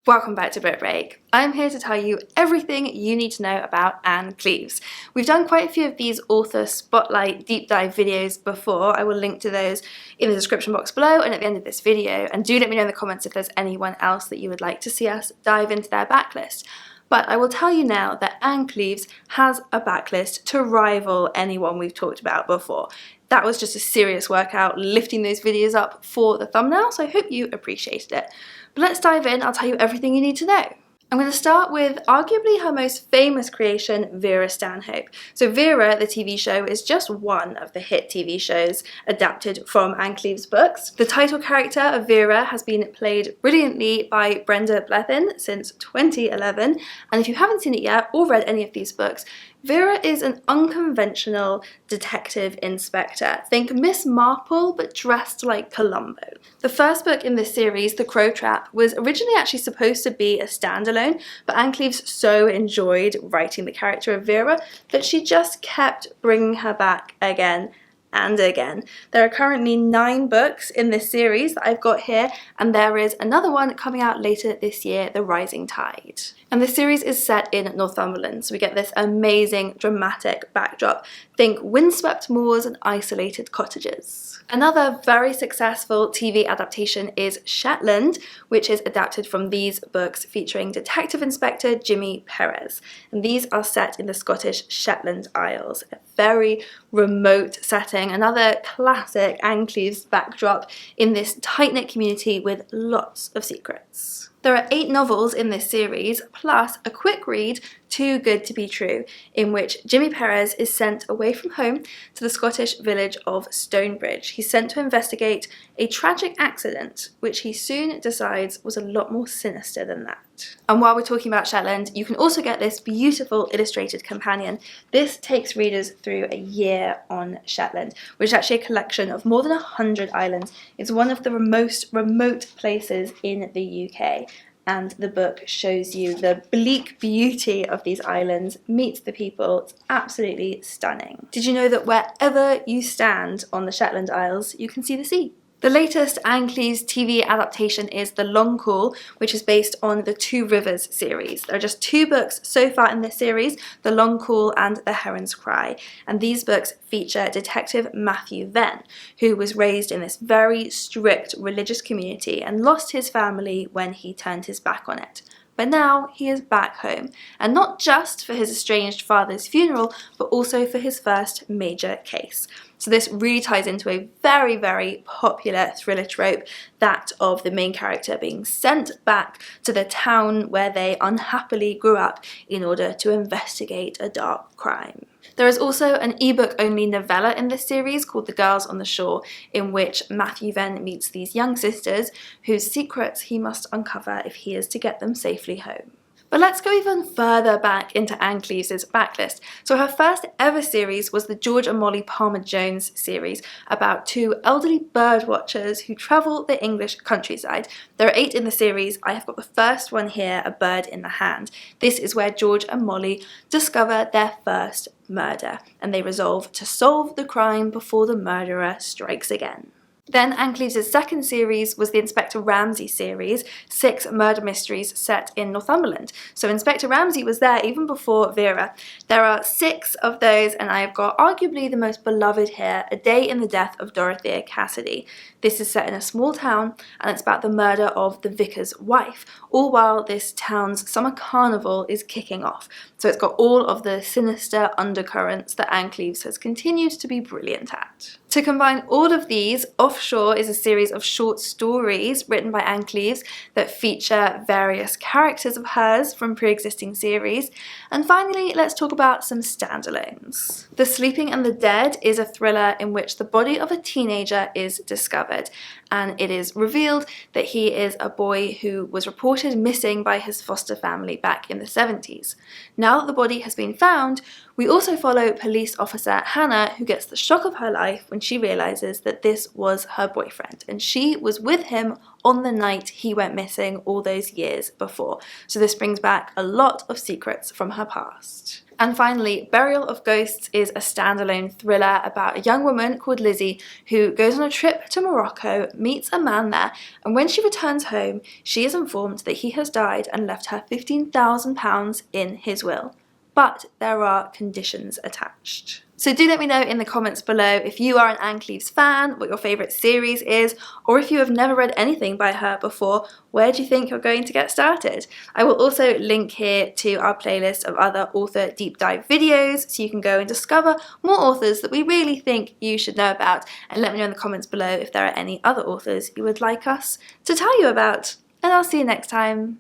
Welcome back to Book Break. I'm here to tell you everything you need to know about Ann Cleeves. We've done quite a few of these author spotlight deep dive videos before. I will link to those in the description box below and at the end of this video, and do let me know in the comments if there's anyone else that you would like to see us dive into their backlist. But I will tell you now that Ann Cleeves has a backlist to rival anyone we've talked about before. That was just a serious workout lifting those videos up for the thumbnail, so I hope you appreciated it. But let's dive in, I'll tell you everything you need to know. I'm going to start with arguably her most famous creation, Vera Stanhope. So Vera, the TV show, is just one of the hit TV shows adapted from Ann Cleeves' books. The title character of Vera has been played brilliantly by Brenda Blethyn since 2011, and if you haven't seen it yet or read any of these books, Vera is an unconventional detective inspector. Think Miss Marple, but dressed like Columbo. The first book in this series, The Crow Trap, was originally actually supposed to be a standalone, but Ann Cleeves so enjoyed writing the character of Vera that she just kept bringing her back again and again. There are currently 9 books in this series that I've got here, and there is another one coming out later this year, The Rising Tide. And the series is set in Northumberland, so we get this amazing dramatic backdrop. Think windswept moors and isolated cottages. Another very successful TV adaptation is Shetland, which is adapted from these books featuring Detective Inspector Jimmy Perez. And these are set in the Scottish Shetland Isles, a very remote setting, another classic Ann Cleeves backdrop in this tight-knit community with lots of secrets. There are 8 novels in this series, plus a quick read, Too Good to Be True, in which Jimmy Perez is sent away from home to the Scottish village of Stonebridge. He's sent to investigate a tragic accident, which he soon decides was a lot more sinister than that. And while we're talking about Shetland, you can also get this beautiful illustrated companion. This takes readers through a year on Shetland, which is actually a collection of more than 100 islands. It's one of the most remote places in the UK. And the book shows you the bleak beauty of these islands, meets the people. It's absolutely stunning. Did you know that wherever you stand on the Shetland Isles, you can see the sea? The latest Ann Cleeves TV adaptation is The Long Call, which is based on the Two Rivers series. There are just 2 books so far in this series, The Long Call and The Heron's Cry, and these books feature Detective Matthew Venn, who was raised in this very strict religious community and lost his family when he turned his back on it. But now he is back home, and not just for his estranged father's funeral, but also for his first major case. So this really ties into a very, very popular thriller trope, that of the main character being sent back to the town where they unhappily grew up in order to investigate a dark crime. There is also an ebook only novella in this series called The Girls on the Shore, in which Matthew Venn meets these young sisters whose secrets he must uncover if he is to get them safely home. But let's go even further back into Ann Cleeves' backlist. So her first ever series was the George and Molly Palmer-Jones series, about 2 elderly bird watchers who travel the English countryside. There are 8 in the series. I have got the first one here, A Bird in the Hand. This is where George and Molly discover their first murder, and they resolve to solve the crime before the murderer strikes again. Then Ann Cleeves' second series was the Inspector Ramsey series, 6 murder mysteries set in Northumberland. So Inspector Ramsey was there even before Vera. There are 6 of those, and I have got arguably the most beloved here, A Day in the Death of Dorothea Cassidy. This is set in a small town, and it's about the murder of the vicar's wife, all while this town's summer carnival is kicking off. So it's got all of the sinister undercurrents that Ann Cleeves has continued to be brilliant at. To combine all of these, Offshore is a series of short stories written by Ann Cleeves that feature various characters of hers from pre-existing series. And finally, let's talk about some standalones. The Sleeping and the Dead is a thriller in which the body of a teenager is discovered, and it is revealed that he is a boy who was reported missing by his foster family back in the 70s. Now that the body has been found, we also follow police officer Hannah, who gets the shock of her life when she realizes that this was her boyfriend, and she was with him on the night he went missing all those years before. So this brings back a lot of secrets from her past. And finally, Burial of Ghosts is a standalone thriller about a young woman called Lizzie who goes on a trip to Morocco, meets a man there, and when she returns home, she is informed that he has died and left her £15,000 in his will. But there are conditions attached. So do let me know in the comments below if you are an Ann Cleeves fan, what your favourite series is, or if you have never read anything by her before, where do you think you're going to get started? I will also link here to our playlist of other author deep dive videos so you can go and discover more authors that we really think you should know about, and let me know in the comments below if there are any other authors you would like us to tell you about. And I'll see you next time.